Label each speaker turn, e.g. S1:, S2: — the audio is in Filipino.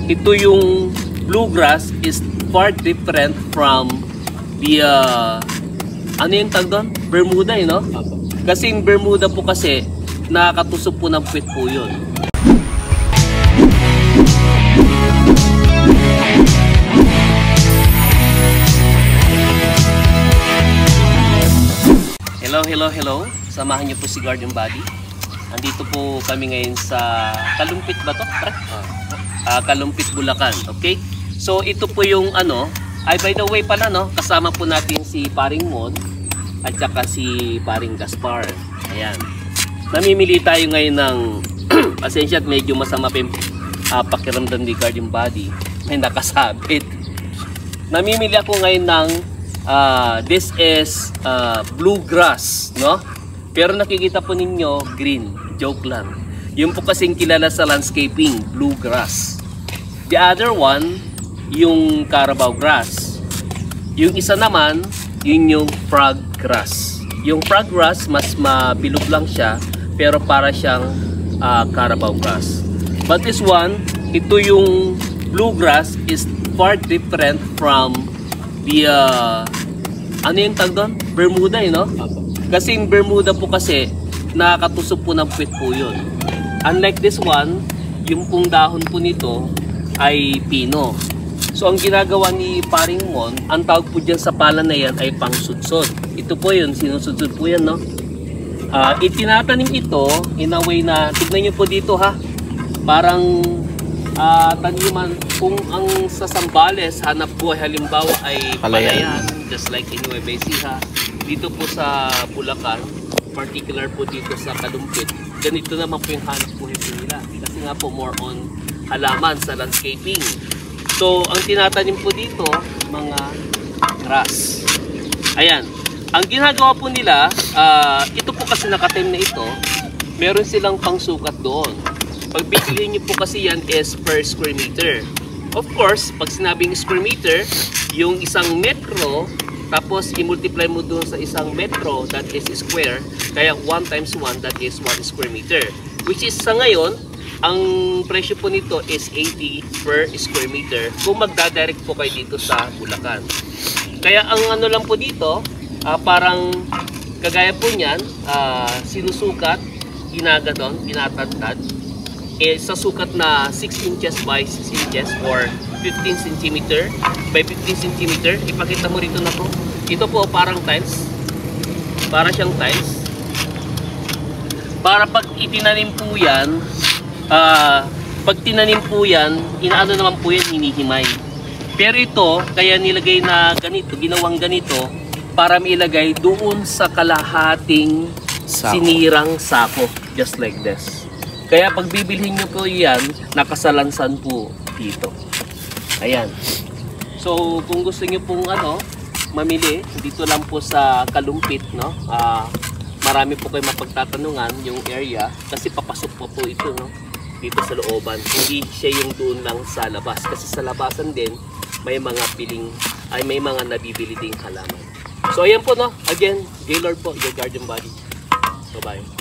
S1: ito yung bluegrass is far different from the ano yung tag doon? Bermuda, no? Kasi yung Bermuda po kasi nakakatusok po ng puwit po yun. Hello. Samahan niyo po si Guardian Buddy. Andito po kami ngayon sa Kalumpit ba to? Kalumpit, Bulacan. Okay? So ito po yung by the way pala, no, kasama po natin si Paring Mon at saka si Paring Gaspar. Ayan. Namimili tayo ngayon ng pasensya at medyo masama pa yung pakiramdam ni Guardian Buddy. May nakasabit. Namimili ako ngayon ng this is bluegrass, no? Pero nakikita po ninyo green, joke lang. Yung po kasing kilala sa landscaping, bluegrass. The other one, yung Carabao grass. Yung isa naman, yun yung frog grass. Yung frog grass, mas mabilog lang siya, pero para siyang Carabao grass. But this one, ito yung bluegrass is far different from the ano yung tag doon? Bermuda, no? Kasi yung Bermuda po kasi nakakatusok po ng puwit po yun. Unlike this one, yung pong dahon po nito ay pino. So ang ginagawa ni Paring Mon, ang tawag po dyan sa pala na yan ay pangsudsod. Ito po yun, sinusudsod po yan, no? Itinatanim ito in a way na, tignan nyo po dito ha, parang taniman kung ang sa Sambales hanap buhay halimbawa ay palayan, just like in Nueva Ecija. Dito po sa Bulacan, particular po dito sa Kalumpit, ganito naman po yung hanap buhay nila kasi nga po more on halaman sa landscaping. So ang tinatanim po dito mga grass. Ayan, ang ginagawa po nila, ito po kasi nakatim na ito, meron silang pangsukat doon. Pag bibili nyo po kasi yan is per square meter. Of course, pag sinabing square meter, yung isang metro, tapos i-multiply mo doon sa isang metro, that is square, kaya 1 times 1, that is 1 square meter. Which is sa ngayon, ang presyo po nito is 80 per square meter kung magdadirect po kayo dito sa Bulacan. Kaya ang ano lang po dito, parang kagaya po niyan, sinusukat, ginaganon, ginatadtad, sa sukat na 6 inches by 6 inches or 15 cm by 15 cm. Ipakita mo rito na po. Ito po parang tiles. Para siyang tiles. Para pag itinanim po yan, pag tinanim po yan, inaano naman po yan, hinihimay. Pero ito, kaya nilagay na ganito, ginawang ganito, para mailagay doon sa kalahating sinirang sako. Just like this. Kaya pag bibilhin nyo po yan, nakasalansan po dito. Ayan. So kung gusto nyo pong mamili, dito lang po sa Kalumpit, no? Marami po kayo mapagtatanungan yung area kasi papasok po ito, no? Dito sa looban. Hindi siya yung doon lang sa labas kasi sa labasan din may mga may mga nabibili ding halaman. So ayan po, no? Again, Gaylord po, your Guardian Buddy. Bye-bye.